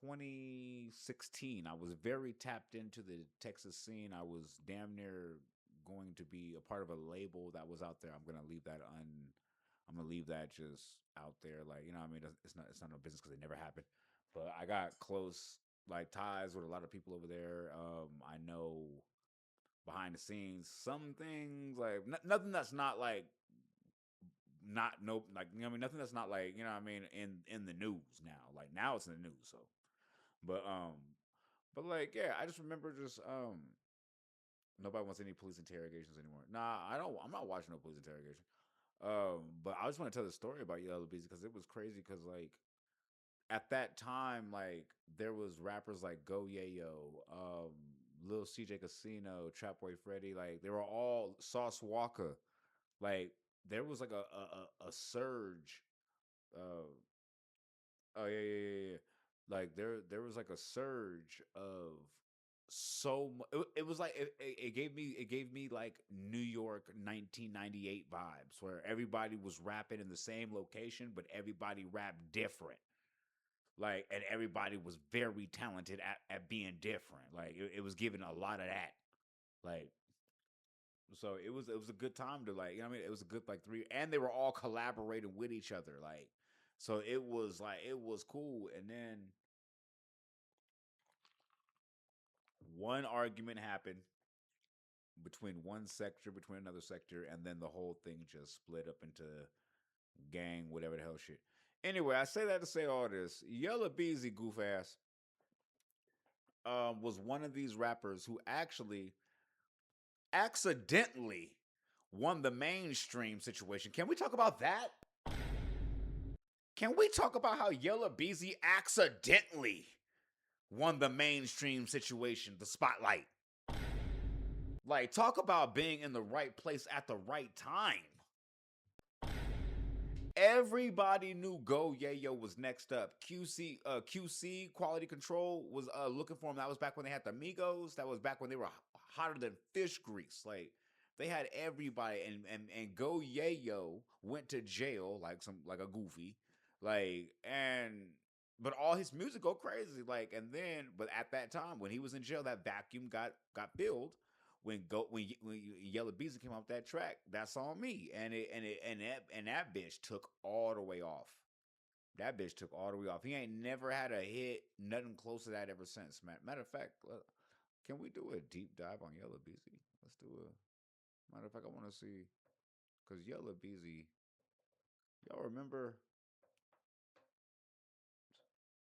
2016. I was very tapped into the Texas scene. I was damn near going to be a part of a label that was out there. I'm gonna leave that just out there. Like, you know what I mean? It's not no business because it never happened. But I got close like ties with a lot of people over there. I know behind the scenes some things like nothing that's not like not no like you know what I mean, nothing that's not like, you know what I mean, in the news now. Like now it's in the news. So but like yeah, I just remember just nobody wants any police interrogations anymore. Nah, I don't. I'm not watching no police interrogation. But I just want to tell the story about Yella Beezy because it was crazy. Because like at that time, like there was rappers like Go Yayo, Lil CJ Casino, Trapboy Freddy. Like they were all Sauce Walka. Like there was like a surge. Uh, oh yeah, yeah, yeah, yeah. Like there was like a surge of it was like it gave me like New York 1998 vibes where everybody was rapping in the same location but everybody rapped different, like, and everybody was very talented at being different. Like it was giving a lot of that, like, so it was a good time to, like, you know what I mean, it was a good like three, and they were all collaborating with each other, like, so it was like it was cool. And then one argument happened between one sector, between another sector, and then the whole thing just split up into gang, whatever the hell shit. Anyway, I say that to say all this. Yella Beezy goof ass was one of these rappers who actually accidentally won the mainstream situation. Can we talk about that? Can we talk about how Yella Beezy accidentally won the mainstream situation, the spotlight? Like, talk about being in the right place at the right time. Everybody knew Go Yayo was next up. QC Quality Control was looking for him. That was back when they had the Migos. That was back when they were hotter than fish grease. Like they had everybody, and Go Yayo went to jail like a goofy, like, and but all his music go crazy. Like, and then but at that time when he was in jail, that vacuum got filled when Yellow Beezy came off that track. That's on me, and that bitch took all the way off. That bitch took all the way off. He ain't never had a hit, nothing close to that ever since. Matter of fact, can we do a deep dive on Yellow Beezy? Let's do a. Matter of fact, I want to see because Yellow Beezy. Y'all remember?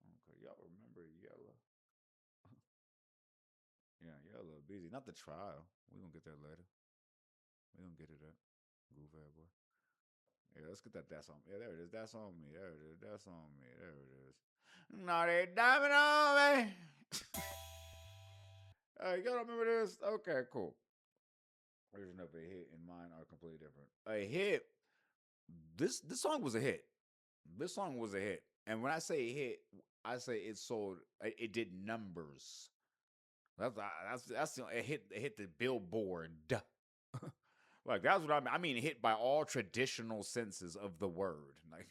Okay, y'all remember Yellow? Yeah, Yellow Beezy, not the trial. We gonna get that later. We gonna get it up. Goof ass boy. Yeah, let's get that. That's on. Yeah, there it is. That's on me. There it is. That's on me. There it is. Now they diamond on me. Y'all don't remember this? Okay, cool. Version of a hit and mine are completely different. A hit. This song was a hit. This song was a hit. And when I say hit, I say it sold. It did numbers. It hit the billboard. Like that's what I mean. I mean, hit by all traditional senses of the word. Like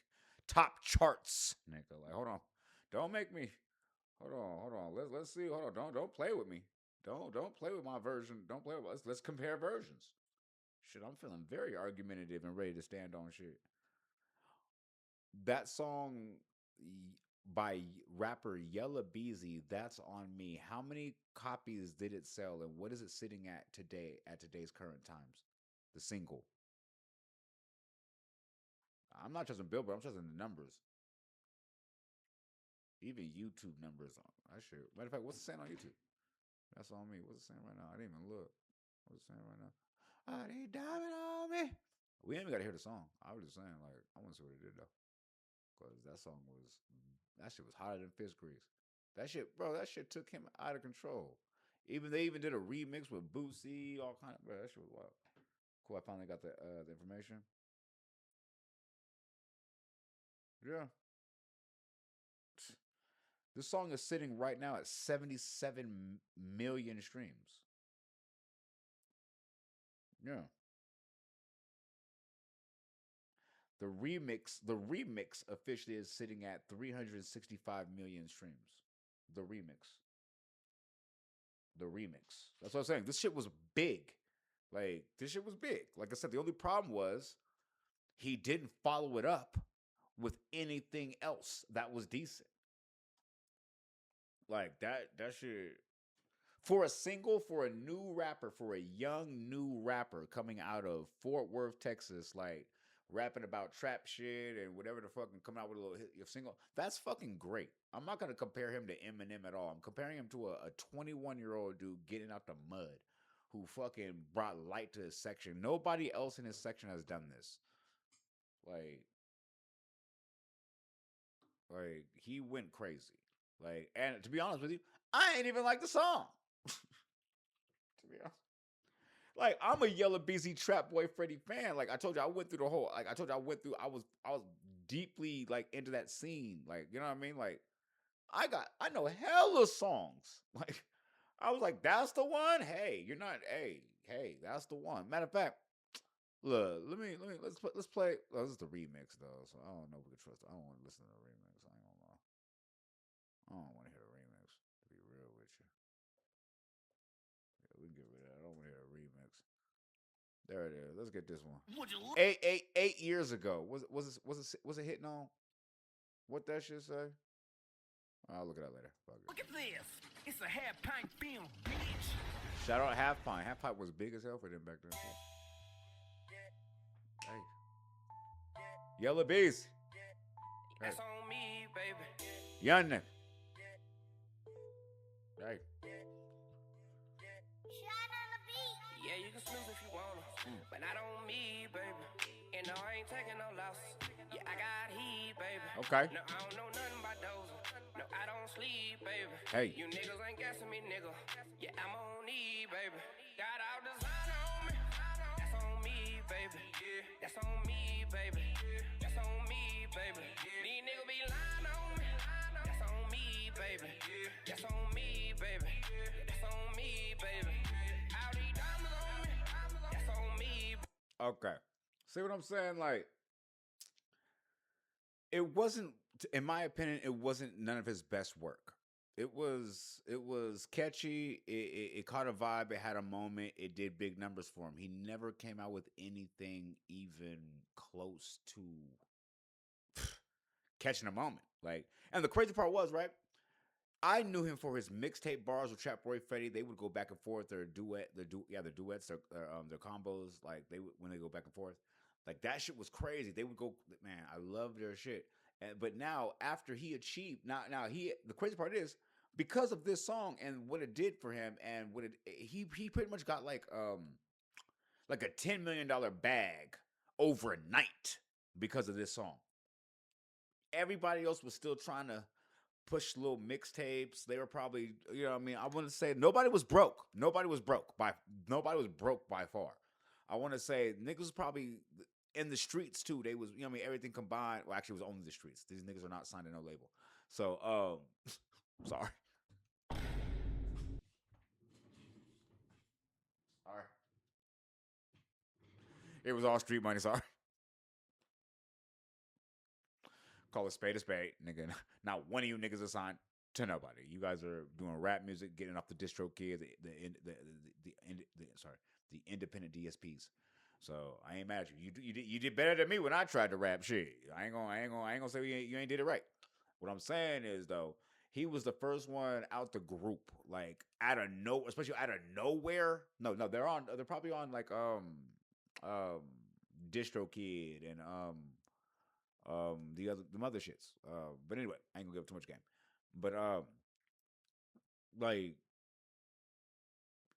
top charts, nigga. Like, hold on, don't make me. Hold on. Let's see. Hold on, don't play with me. Don't play with my version. Don't play with us. Let's compare versions. Shit, I'm feeling very argumentative and ready to stand on shit. That song by rapper Yella Beezy, That's on Me. How many copies did it sell, and what is it sitting at today at today's current times? The single. I'm not trusting Billboard. I'm trusting the numbers. Even YouTube numbers on that shit. Matter of fact, what's it saying on YouTube? That's on me. What's it saying right now? I didn't even look. What's it saying right now? I need diamond on me. We ain't even gotta hear the song. I was just saying, like, I want to see what it did though, because that shit was hotter than fish grease. That shit, bro. That shit took him out of control. Even they even did a remix with Boosie, all kind of. Bro, that shit was wild. Cool. I finally got the information. Yeah, this song is sitting right now at 77 million streams. Yeah. The remix officially is sitting at 365 million streams. The remix. The remix. That's what I'm saying. This shit was big. Like this shit was big. Like I said, the only problem was he didn't follow it up with anything else that was decent. Like that shit for a single for a new rapper, for a young new rapper coming out of Fort Worth, Texas, like rapping about trap shit and whatever the fucking coming out with a little hit, your single. That's fucking great. I'm not gonna compare him to Eminem at all. I'm comparing him to a 21-year-old dude getting out the mud who fucking brought light to his section. Nobody else in his section has done this. Like like he went crazy. Like, and to be honest with you, I ain't even like the song. To be honest, like I'm a Yella Beezy Trapboy Freddy fan. Like I told you, I went through the whole. Like I told you, I went through. I was deeply like into that scene. Like you know what I mean. Like I know hella songs. Like I was like, that's the one. Hey, you're not. Hey, that's the one. Matter of fact, look, let's play. Oh, this is the remix though, so I don't know if we can trust it. I don't want to listen to the remix. I ain't gonna lie. I don't want to hear the remix. To be real with you, yeah, we can get rid of that. I don't want to hear a remix. There it is. Let's get this one. Would you look? 8 years ago. Was it hitting on? What that shit say? I'll look it up later. Fuck it. Look at this. It's a half pint film, bitch. Shout out Half Pint. Half Pint was big as hell for them back then. Hey. Yella Bees. Hey. That's on me, baby. Young nigga. Hey. Yeah, you can snooze if you wanna, but not on me, baby. And no, I ain't taking no losses. Yeah, I got heat, baby. Okay. No, I don't know nothing about those. No, I don't sleep, baby. Hey. You niggas ain't guessing me, nigga. Yeah, I'm on E, baby. Got all designer on me. That's on me, baby. That's on me, baby. That's on me, baby. These niggas be lying on me. That's on me, baby. That's on me, baby. That's on me, baby. All these diamonds on me. That's on me. Okay. See what I'm saying? Like, it wasn't, in my opinion, it wasn't none of his best work. It was catchy. It caught a vibe. It had a moment. It did big numbers for him. He never came out with anything even close to catching a moment. Like, and the crazy part was, right? I knew him for his mixtape bars with Trapboy Freddy. They would go back and forth. Their duets, their combos. Like when they go back and forth, like that shit was crazy. They would go, man. I love their shit. But now after he achieved, now the crazy part is because of this song and what it did for him and what he pretty much got like a $10 million bag overnight because of this song. Everybody else was still trying to push little mixtapes. They were probably, you know what I mean? I want to say nobody was broke. Nobody was broke by far. I want to say niggas was probably in the streets too. They was, you know what I mean, everything combined. Well, actually it was only the streets. These niggas are not signed to no label. So, sorry. Sorry. It was all street money, sorry. Call a spade, nigga. Not one of you niggas assigned to nobody. You guys are doing rap music, getting off the distro kid, the independent DSPs. So I ain't mad at you. You did better than me when I tried to rap shit. I ain't gonna say you ain't did it right. What I'm saying is though, he was the first one out the group, like especially out of nowhere. No, they're probably on like Distro Kid and the mother shits. But anyway, I ain't gonna give too much game. But like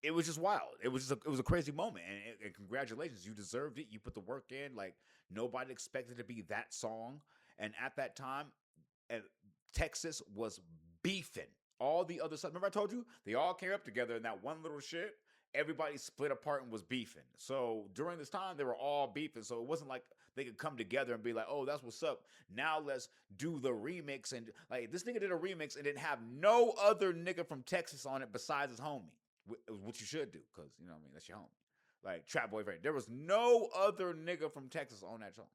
it was just wild. It was a crazy moment, and congratulations, you deserved it. You put the work in. Like nobody expected it to be that song, and at that time, Texas was beefing. All the other stuff. Remember I told you they all came up together in that one little shit. Everybody split apart and was beefing. So during this time, they were all beefing. So it wasn't like they could come together and be like, "Oh, that's what's up. Now let's do the remix." And like this nigga did a remix and didn't have no other nigga from Texas on it besides his homie. What you should do, because you know what I mean, that's your homie. Like Trapboy Freddy. There was no other nigga from Texas on that song.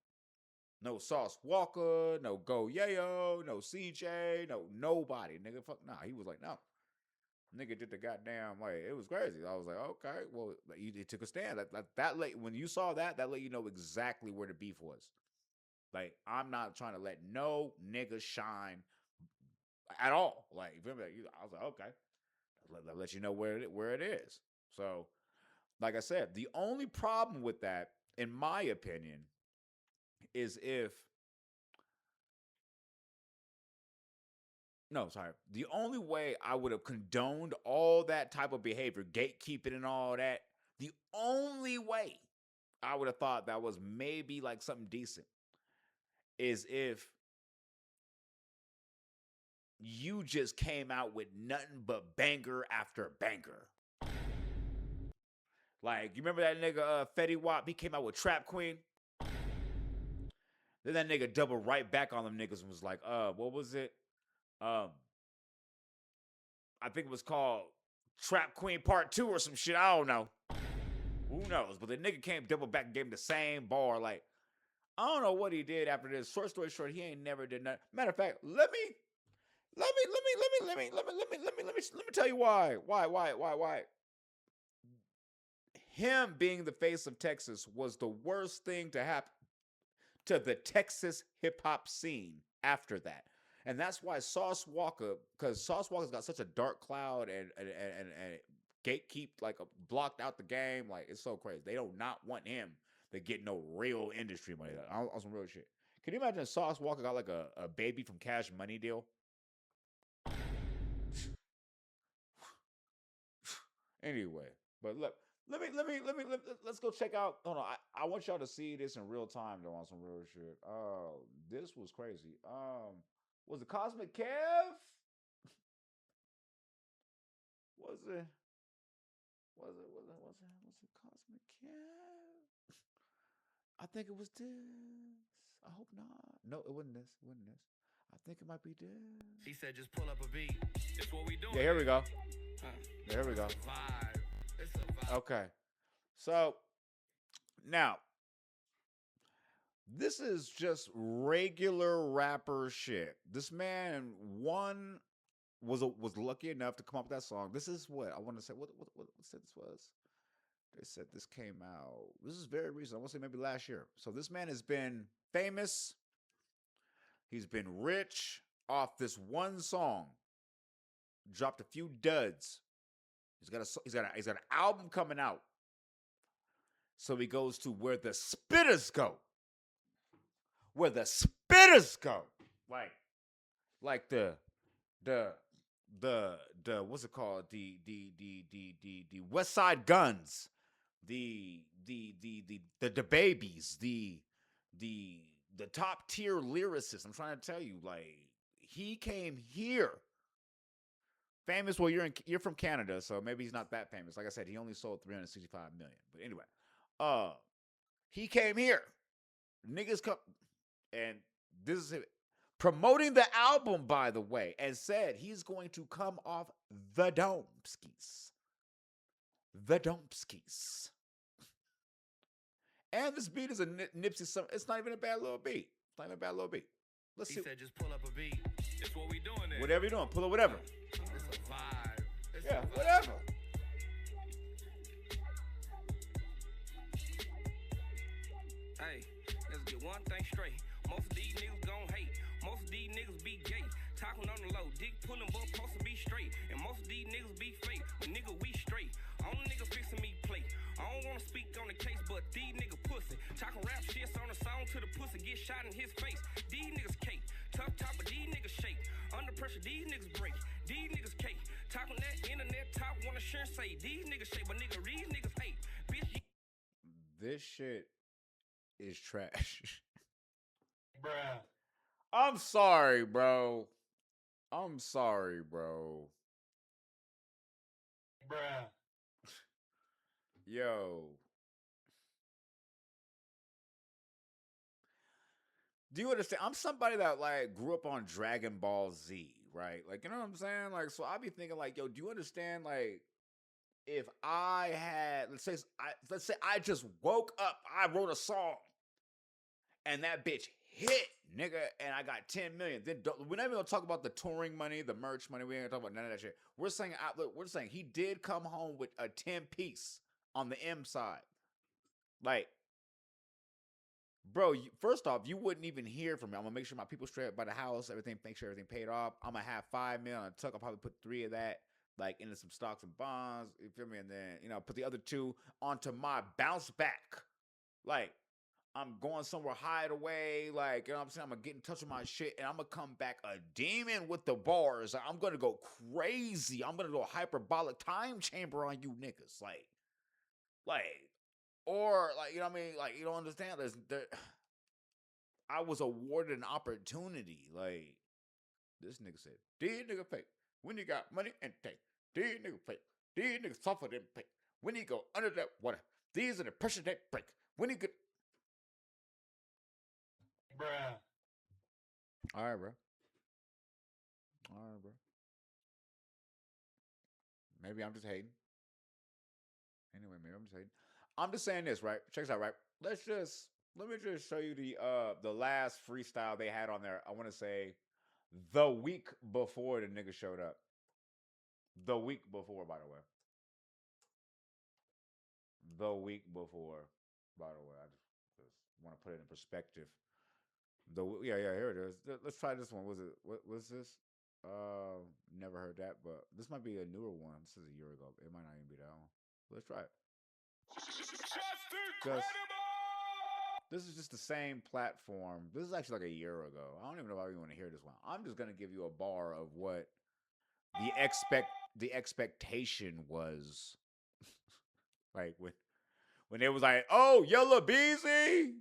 No Sauce Walka, no Go Yayo, no CJ, no nobody. Nigga, fuck nah. He was like, no. Nigga did the goddamn like it was crazy. I was like, okay, well, he took a stand. That when you saw that, that let you know exactly where the beef was. Like, I'm not trying to let no nigga shine at all. Like, I was like, okay, let you know where it is. So, like I said, the only problem with that, in my opinion, is if no, sorry. The only way I would have condoned all that type of behavior, gatekeeping and all that, the only way I would have thought that was maybe like something decent is if you just came out with nothing but banger after banger. Like, you remember that nigga Freddy Wap? He came out with Trap Queen. Then that nigga doubled right back on them niggas and was like, what was it? I think it was called Trap Queen Part 2 or some shit. I don't know. Who knows? But the nigga came double back and gave him the same bar. Like, I don't know what he did after this. Short story short, he ain't never did nothing. Matter of fact, let me tell you why. Why? Him being the face of Texas was the worst thing to happen to the Texas hip hop scene after that. And that's why Sauce Walka, because Sauce Walka's got such a dark cloud and gatekeep, like blocked out the game. Like, it's so crazy. They do not want him to get no real industry money. On some real shit. Can you imagine if Sauce Walka got like a baby from Cash Money deal? Anyway, but look, let's go check out. Hold on, I want y'all to see this in real time though on some real shit. This was crazy. Was it Cosmic Kev? Was it? Was it Cosmic Kev? I think it was this. I hope not. No, it wasn't this. It wasn't this. I think it might be this. She said, "Just pull up a beat. It's what we doing." Yeah, here we go. There we go. It's a vibe. It's a vibe. Okay. So now this is just regular rapper shit. This man was lucky enough to come up with that song. This is what I want to say. What said this was? They said this came out. This is very recent. I want to say maybe last year. So this man has been famous. He's been rich off this one song. Dropped a few duds. He's got an album coming out. So he goes to where the spitters go. Where the spitters go. Like the what's it called? The West Side Guns. The babies. The top tier lyricists. I'm trying to tell you, like, he came here. Famous. Well, you're from Canada, so maybe he's not that famous. Like I said, he only sold 365 million. But anyway, he came here. Niggas come, and this is it. Promoting the album, by the way, and said he's going to come off the Dome skis. The Dome skis. And this beat is a Nipsey. It's not even a bad little beat. It's not even a bad little beat. Let's see. He said, "Just pull up a beat. It's what we doing there. Whatever you're doing, pull up whatever." It's a vibe. It's yeah, a vibe. whatever. Hey, let's get one thing straight. Most of these niggas gon' hate. Most of these niggas be gay. Talking on the low, dick pulling, but supposed to be straight. And most of these niggas be fake. But nigga, we straight. All the niggas fixing me plate. I don't wanna speak on the case, but these niggas pussy. Talking rap shit on the song to the pussy, get shot in his face. These niggas cake. Tough top, but these niggas shake. Under pressure, these niggas break. These niggas cake. Talking that internet top, wanna share and say. These niggas shake, but nigga, these niggas hate. Bitch, This shit is trash. bruh. I'm sorry, bro. I'm sorry, bro. Bruh. Yo. Do you understand? I'm somebody that like grew up on Dragon Ball Z, right? Like, you know what I'm saying? Like, so I be thinking like, yo, do you understand? Like, if I had, let's say I just woke up, I wrote a song, and that bitch hit, nigga, and I got 10 million. Then we're not even gonna talk about the touring money, the merch money. We ain't gonna talk about none of that shit. We're saying he did come home with a 10 piece on the M side. Like, bro, first off, you wouldn't even hear from me. I'm gonna make sure my people straight up by the house, everything, make sure everything paid off. I'm gonna have 5 million on a tuck. I'll probably put 3 of that like into some stocks and bonds. You feel me? And then put the other 2 onto my bounce back. Like, I'm going somewhere, hide away. Like, you know what I'm saying? I'm going to get in touch with my shit, and I'm going to come back a demon with the bars. I'm going to go crazy. I'm going to go hyperbolic time chamber on you niggas. Or, you know what I mean? Like, you don't understand this. I was awarded an opportunity. Like, this nigga said, these nigga fake. When you got money and take. These nigga fake. These niggas suffer them pay. When you go under that water, these are the pressure that break. When you get... Bruh. All right, bro. Maybe I'm just hating. Anyway, maybe I'm just hating. I'm just saying this, right? Check this out, right? Let me just show you the last freestyle they had on there. I want to say the week before the nigga showed up. The week before, by the way. The week before, by the way. I just want to put it in perspective. Yeah, here it is. Let's try this one. What was this? Never heard that, but this might be a newer one. This is a year ago. It might not even be that one. Let's try it. This is just the same platform. This is actually like a year ago. I don't even know if I even want to hear this one. I'm just gonna give you a bar of what the expectation was. Like when it was like, oh, Yella Beezy,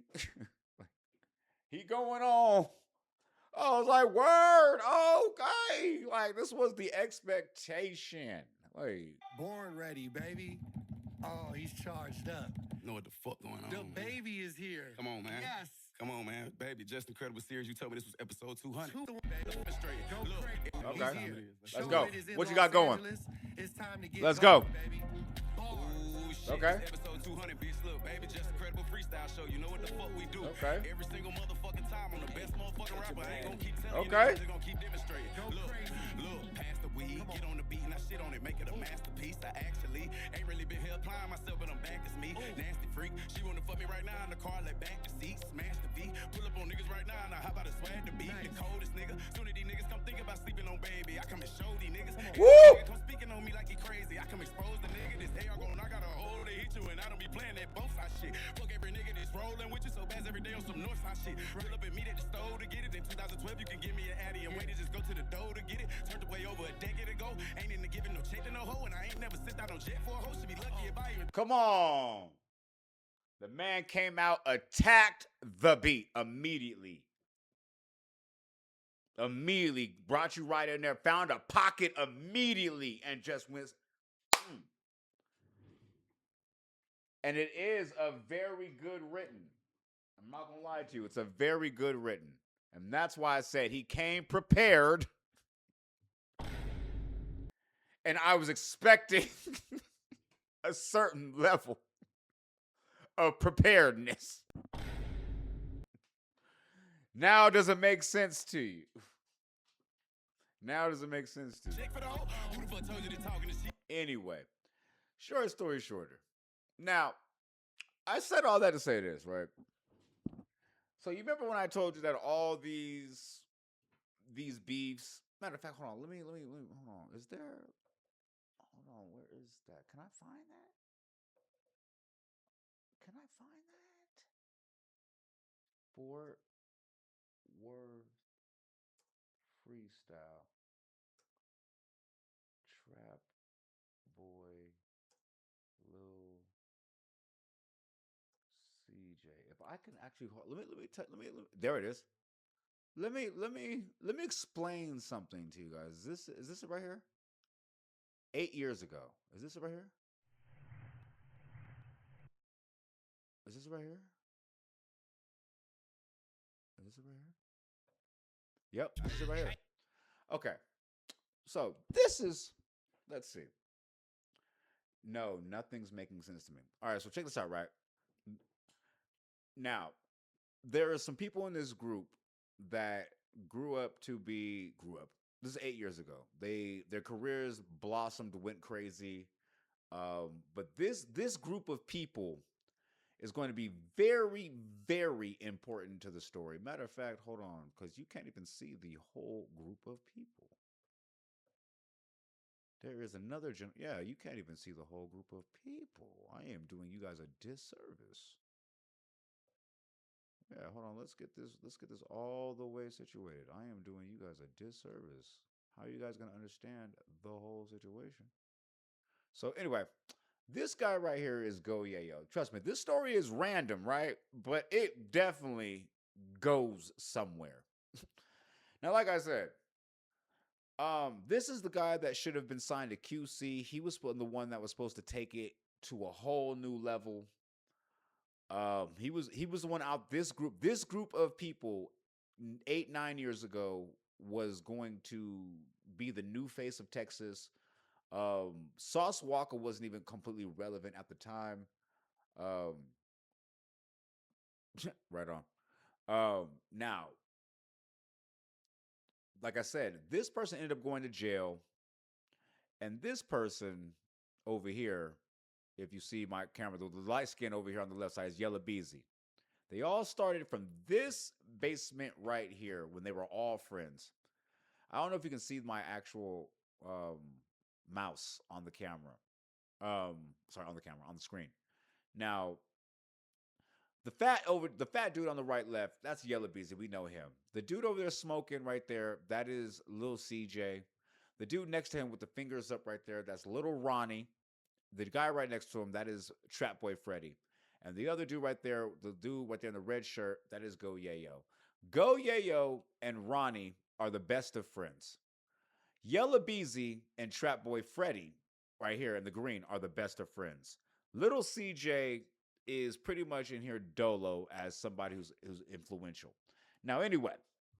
he going on. I was like, word, okay. Like, this was the expectation. Like, Born ready, baby. Oh, he's charged up. Know what the fuck going on? The baby is here. Come on, man. Yes. Come on, man. Baby, just incredible series. You told me this was episode 200. okay. Let's go. What you got going? It's time to get Let's go. Baby. Ooh, shit. Okay. It's episode 200, bitch. Look, baby, just incredible freestyle show. You know what the fuck we do. Okay. Every single motherfucking time. I'm the best motherfucking rapper. I ain't gonna keep telling Okay. you. I'm gonna keep demonstrating. Look, pass the weed. Get on the beat and I shit on it. Make it a masterpiece. I actually ain't really been here applying myself, but I'm back as me. Nasty freak. She wanna fuck me right now in the car. Let back the seat. Smash the V. Pull up on niggas right now. Now how about a swag the beat? The coldest nigga. Soon as these niggas come think about sleeping on baby, I come and show these niggas. Woo! Nigga come speaking on me like he crazy. I come expose the nigga. This AR gon' knock out a hole. They hit you and I don't be playing that both side shit. Fuck every nigga that's rolling with you so bad every day on some north side shit. Pull up and meet at the store to get it. In 2012 you can give me an Addy and wait to just go to the door to get it. Turned away over a decade ago. Ain't into giving no check to no hoe and I ain't never sent out no jet for a hoe. Should be lucky if I even. Come on. The man came out, attacked the beat immediately. Immediately brought you right in there, found a pocket immediately, and just went. And it is a very good written. I'm not gonna lie to you, it's a very good written, and that's why I said he came prepared, and I was expecting a certain level of preparedness. Now does it make sense to you? Now does it make sense to you? Anyway, short story shorter. Now, I said all that to say this, right? So you remember when I told you that all these beefs? Matter of fact, hold on. Let me hold on. Is there? Hold on. Where is that? Can I find that? Can I find that? Fort Worth Freestyle Trapboy Lil CJ. If I can actually there it is. Let me explain something to you guys. Is this it right here? 8 years ago. Is this it right here? Is this it right here? Is this it right here? Yep, this is it right here. Okay. So this is, let's see. No, nothing's making sense to me. All right, so check this out, right? Now, there are some people in this group that grew up. This is 8 years ago. Their careers blossomed, went crazy. But this group of people is going to be very, very important to the story. Matter of fact, hold on, because you can't even see the whole group of people. There is another yeah, you can't even see the whole group of people. I am doing you guys a disservice. Yeah, hold on. Let's get this all the way situated. I am doing you guys a disservice. How are you guys gonna understand the whole situation? So anyway, this guy right here is Go Yayo. Trust me, this story is random, right? But it definitely goes somewhere. Now, like I said, this is the guy that should have been signed to QC. He was the one that was supposed to take it to a whole new level. He was the one out. This group of people, 8 9 years ago, was going to be the new face of Texas. Sauce Walka wasn't even completely relevant at the time. Um, right on. Now, like I said, this person ended up going to jail, and this person over here, if you see my camera, the light skin over here on the left side is Yella Beezy. They all started from this basement right here when they were all friends. I don't know if you can see my actual mouse on the camera. Sorry, on the camera, on the screen. Now, the fat dude on the right left, that's Yella Beezy. We know him. The dude over there smoking right there, that is Lil CJ. The dude next to him with the fingers up right there, that's Little Ronnie. The guy right next to him, that is Trapboy Freddy. And the other dude right there, the dude right there in the red shirt, that is Go Yayo. Go Yayo and Ronnie are the best of friends. Yella Beezy and Trapboy Freddy, right here in the green, are the best of friends. Little CJ is pretty much in here dolo as somebody who's influential. Now, anyway,